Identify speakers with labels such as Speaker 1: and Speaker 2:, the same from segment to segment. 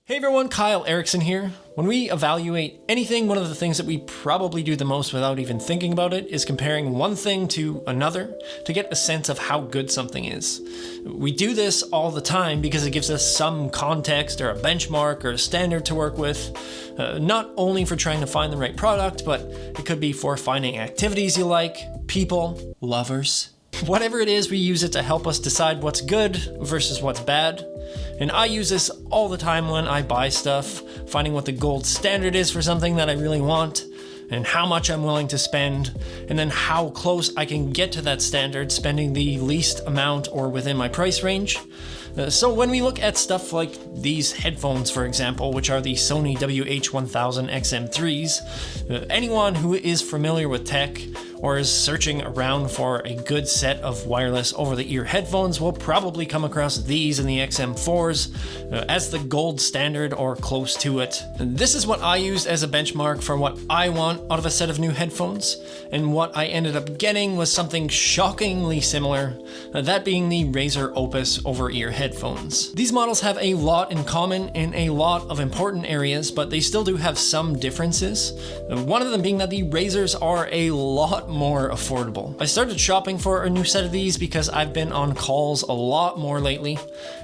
Speaker 1: Hey everyone, Kyle Erickson here. When we evaluate anything, one of the things that we probably do the most without even thinking about it is comparing one thing to another to get a sense of how good something is. We do this all the time because it gives us some context or a benchmark or a standard to work with, not only for trying to find the right product, but it could be for finding activities you like, people, lovers. Whatever it is, we use it to help us decide what's good versus what's bad. And I use this all the time when I buy stuff, finding what the gold standard is for something that I really want, and how much I'm willing to spend, and then how close I can get to that standard, spending the least amount or within my price range. So when we look at stuff like these headphones, for example, which are the Sony WH-1000XM3s, anyone who is familiar with tech or is searching around for a good set of wireless over-the-ear headphones will probably come across these in the XM4s as the gold standard or close to it. And this is what I used as a benchmark for what I want out of a set of new headphones, and what I ended up getting was something shockingly similar, that being the Razer Opus over-ear headphones. These models have a lot in common in a lot of important areas, but they still do have some differences. One of them being that the Razers are a lot more affordable. I started shopping for a new set of these because I've been on calls a lot more lately,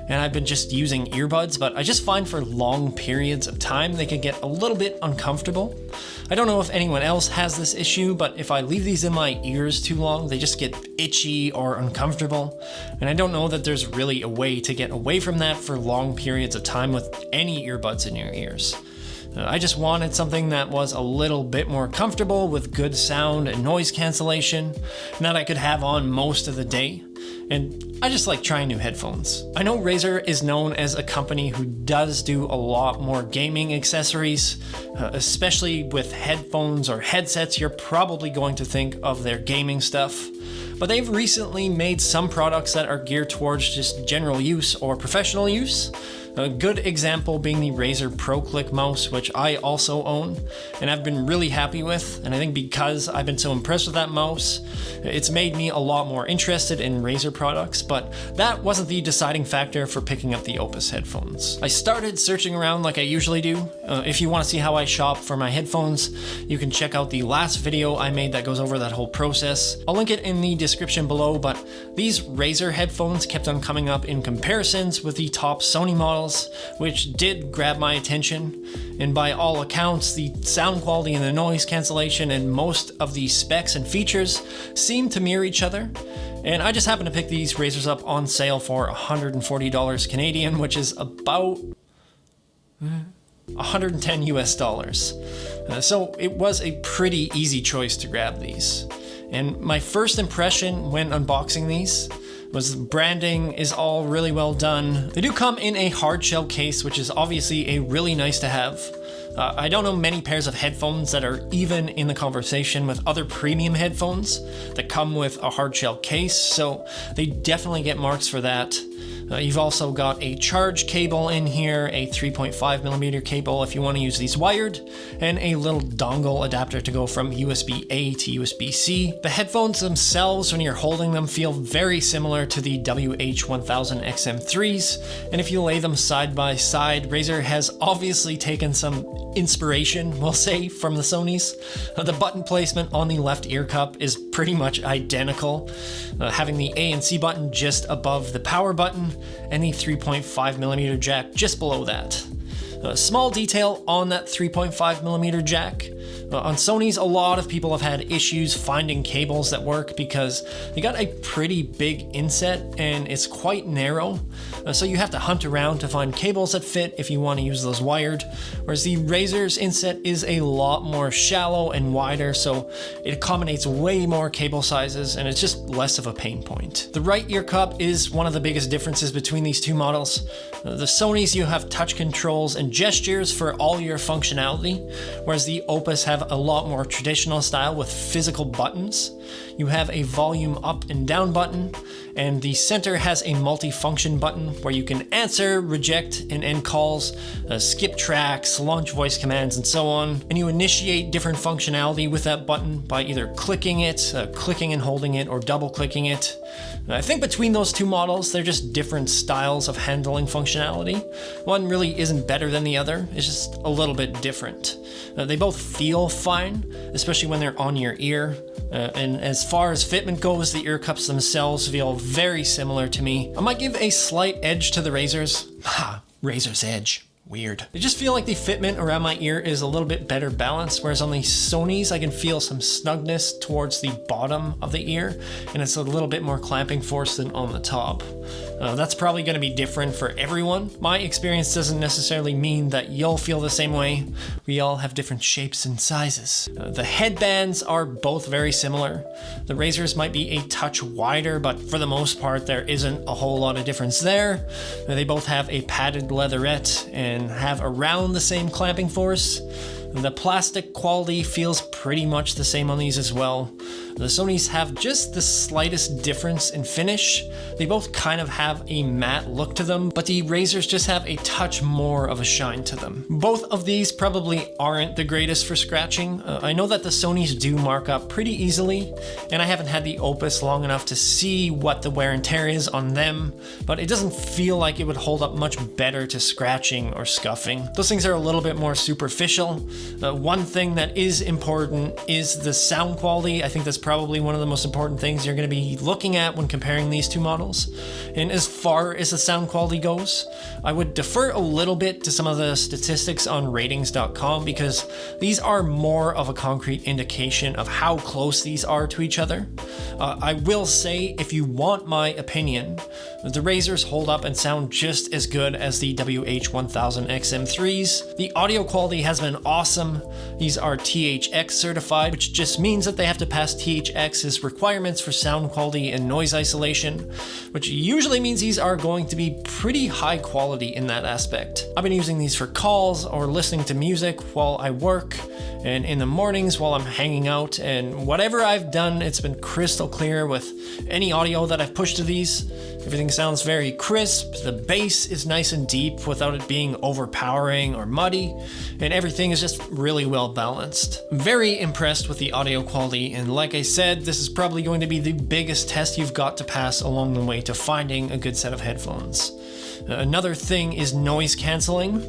Speaker 1: and I've been just using earbuds, but I just find for long periods of time they can get a little bit uncomfortable. I don't know if anyone else has this issue, but if I leave these in my ears too long, they just get itchy or uncomfortable, and I don't know that there's really a way to get away from that for long periods of time with any earbuds in your ears. I just wanted something that was a little bit more comfortable with good sound and noise cancellation, and that I could have on most of the day. And I just like trying new headphones. I know Razer is known as a company who does do a lot more gaming accessories, especially with headphones or headsets. You're probably going to think of their gaming stuff. But they've recently made some products that are geared towards just general use or professional use. A good example being the Razer Pro Click mouse, which I also own, and I've been really happy with. And I think because I've been so impressed with that mouse, it's made me a lot more interested in Razer products, but that wasn't the deciding factor for picking up the Opus headphones. I started searching around like I usually do. If you want to see how I shop for my headphones, you can check out the last video I made that goes over that whole process. I'll link it in the description below, but these Razer headphones kept on coming up in comparisons with the top Sony models, which did grab my attention, and by all accounts the sound quality and the noise cancellation and most of the specs and features seem to mirror each other. And I just happened to pick these Razers up on sale for $140 Canadian, which is about $110 US. So it was a pretty easy choice to grab these. And my first impression when unboxing these was the branding is all really well done. They do come in a hard shell case, which is obviously a really nice to have. I don't know many pairs of headphones that are even in the conversation with other premium headphones that come with a hard shell case, so they definitely get marks for that. You've also got a charge cable in here, a 3.5mm cable if you want to use these wired, and a little dongle adapter to go from USB-A to USB-C. The headphones themselves, when you're holding them, feel very similar to the WH-1000XM3s, and if you lay them side by side, Razer has obviously taken some inspiration, we'll say, from the Sonys. The button placement on the left ear cup is pretty much identical, having the A and C button just above the power button, and the 3.5mm jack just below that. A small detail on that 3.5mm jack. On Sony's, a lot of people have had issues finding cables that work because they got a pretty big inset and it's quite narrow. So you have to hunt around to find cables that fit if you want to use those wired. Whereas the Razer's inset is a lot more shallow and wider, so it accommodates way more cable sizes and it's just less of a pain point. The right ear cup is one of the biggest differences between these two models. The Sonys, you have touch controls and gestures for all your functionality, whereas the Opus have a lot more traditional style with physical buttons. You have a volume up and down button, and the center has a multi-function button where you can answer, reject, and end calls, skip tracks, launch voice commands, and so on. And you initiate different functionality with that button by either clicking it, clicking and holding it, or double clicking it. I think between those two models, they're just different styles of handling functionality. One really isn't better than the other, it's just a little bit different. They both feel fine, especially when they're on your ear. And as far as fitment goes, the ear cups themselves feel very similar to me. I might give a slight edge to the Razers. Razer's edge. Weird. I just feel like the fitment around my ear is a little bit better balanced, whereas on the Sonys I can feel some snugness towards the bottom of the ear, and it's a little bit more clamping force than on the top. That's probably going to be different for everyone. My experience doesn't necessarily mean that you'll feel the same way. We all have different shapes and sizes. The headbands are both very similar. The Razers might be a touch wider, but for the most part there isn't a whole lot of difference there. They both have a padded leatherette and have around the same clamping force. The plastic quality feels pretty much the same on these as well. The Sonys have just the slightest difference in finish. They both kind of have a matte look to them, but the Razers just have a touch more of a shine to them. Both of these probably aren't the greatest for scratching. I know that the Sonys do mark up pretty easily, and I haven't had the Opus long enough to see what the wear and tear is on them, but it doesn't feel like it would hold up much better to scratching or scuffing. Those things are a little bit more superficial. One thing that is important is the sound quality. I think that's probably one of the most important things you're going to be looking at when comparing these two models. And as far as the sound quality goes, I would defer a little bit to some of the statistics on ratings.com, because these are more of a concrete indication of how close these are to each other. I will say, if you want my opinion, the Razers hold up and sound just as good as the WH-1000XM3s. The audio quality has been awesome. These are THX certified, which just means that they have to pass THX's requirements for sound quality and noise isolation, which usually means these are going to be pretty high quality in that aspect. I've been using these for calls or listening to music while I work, and in the mornings while I'm hanging out, and whatever I've done, it's been crystal clear with any audio that I've pushed to these. Everything sounds very crisp, the bass is nice and deep without it being overpowering or muddy, and everything is just really well balanced. I'm very impressed with the audio quality, and like I said, this is probably going to be the biggest test you've got to pass along the way to finding a good set of headphones. Another thing is noise cancelling,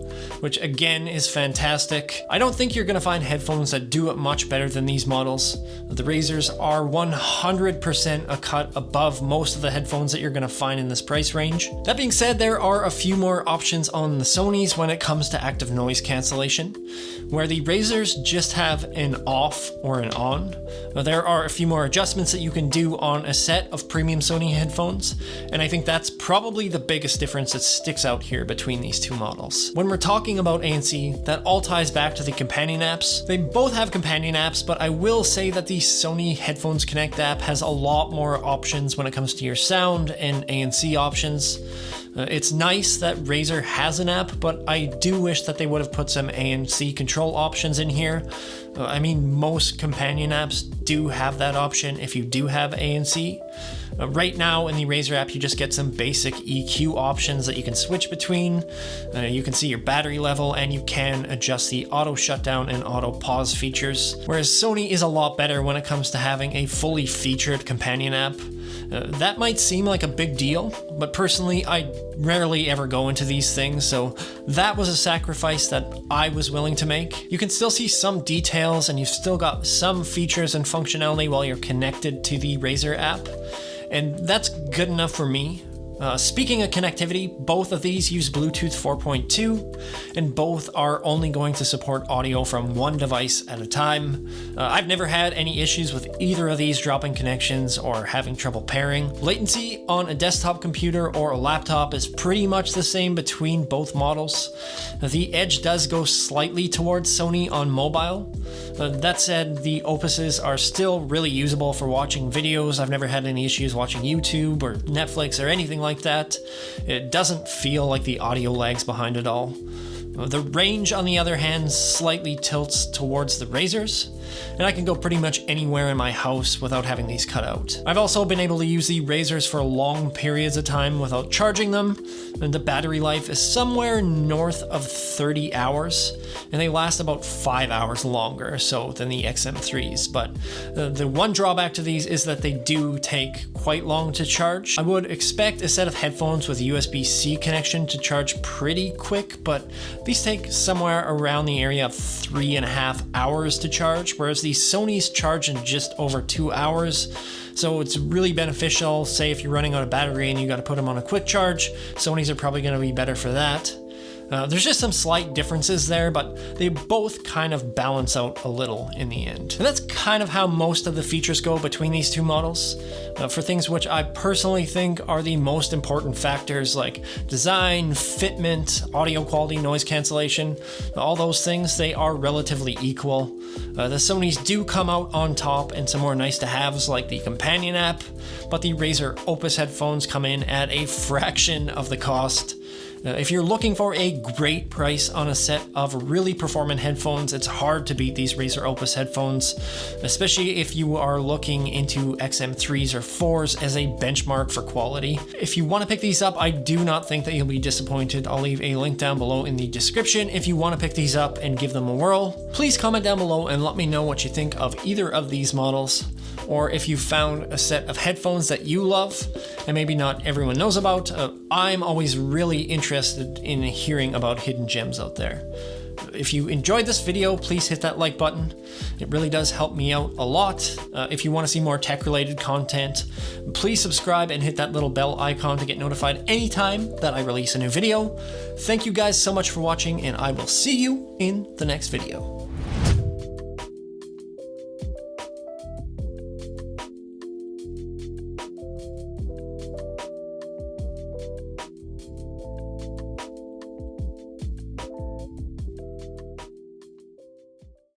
Speaker 1: which again is fantastic. I don't think you're going to find headphones that do it much better than these models. The Razers are 100% a cut above most of the headphones that you're going to find in this price range. That being said, there are a few more options on the Sonys when it comes to active noise cancellation. Where the Razers just have an off or an on, there are a few more adjustments that you can do on a set of premium Sony headphones, and I think that's probably the biggest difference that sticks out here between these two models. When we're talking about ANC, that all ties back to the companion apps. They both have companion apps, but I will say that the Sony Headphones Connect app has a lot more options when it comes to your sound and ANC options. It's nice that Razer has an app, but I do wish that they would have put some ANC control options in here. I mean, most companion apps do have that option if you do have ANC. Right now in the Razer app, you just get some basic EQ options that you can switch between. You can see your battery level, and you can adjust the auto shutdown and auto pause features. Whereas Sony is a lot better when it comes to having a fully featured companion app. That might seem like a big deal, but personally, I rarely ever go into these things, so that was a sacrifice that I was willing to make. You can still see some details, and you've still got some features and functionality while you're connected to the Razer app, and that's good enough for me. Speaking of connectivity, both of these use Bluetooth 4.2, and both are only going to support audio from one device at a time. I've never had any issues with either of these dropping connections or having trouble pairing. Latency on a desktop computer or a laptop is pretty much the same between both models. The edge does go slightly towards Sony on mobile. That said, the Opuses are still really usable for watching videos. I've never had any issues watching YouTube or Netflix or anything like that. It doesn't feel like the audio lags behind it all. The range, on the other hand, slightly tilts towards the Razers, and I can go pretty much anywhere in my house without having these cut out. I've also been able to use the Razers for long periods of time without charging them, and the battery life is somewhere north of 30 hours, and they last about 5 hours longer so than the XM3s. But the one drawback to these is that they do take quite long to charge. I would expect a set of headphones with USB-C connection to charge pretty quick, but these take somewhere around the area of 3.5 hours to charge, whereas the Sony's charge in just over 2 hours. So it's really beneficial, say if you're running out of battery and you got to put them on a quick charge. Sony's are probably going to be better for that. There's just some slight differences there, but they both kind of balance out a little in the end. And that's kind of how most of the features go between these two models. For things which I personally think are the most important factors, like design, fitment, audio quality, noise cancellation, all those things, they are relatively equal. The Sonys do come out on top and some more nice to haves like the companion app, but the Razer Opus headphones come in at a fraction of the cost. If you're looking for a great price on a set of really performant headphones, it's hard to beat these Razer Opus headphones, especially if you are looking into XM3s or 4s as a benchmark for quality. If you want to pick these up, I do not think that you'll be disappointed. I'll leave a link down below in the description if you want to pick these up and give them a whirl. Please comment down below and let me know what you think of either of these models, or if you found a set of headphones that you love and maybe not everyone knows about. I'm always really interested in hearing about hidden gems out there. If you enjoyed this video, please hit that like button. It really does help me out a lot. If you want to see more tech-related content, please subscribe and hit that little bell icon to get notified anytime that I release a new video. Thank you guys so much for watching, and I will see you in the next video.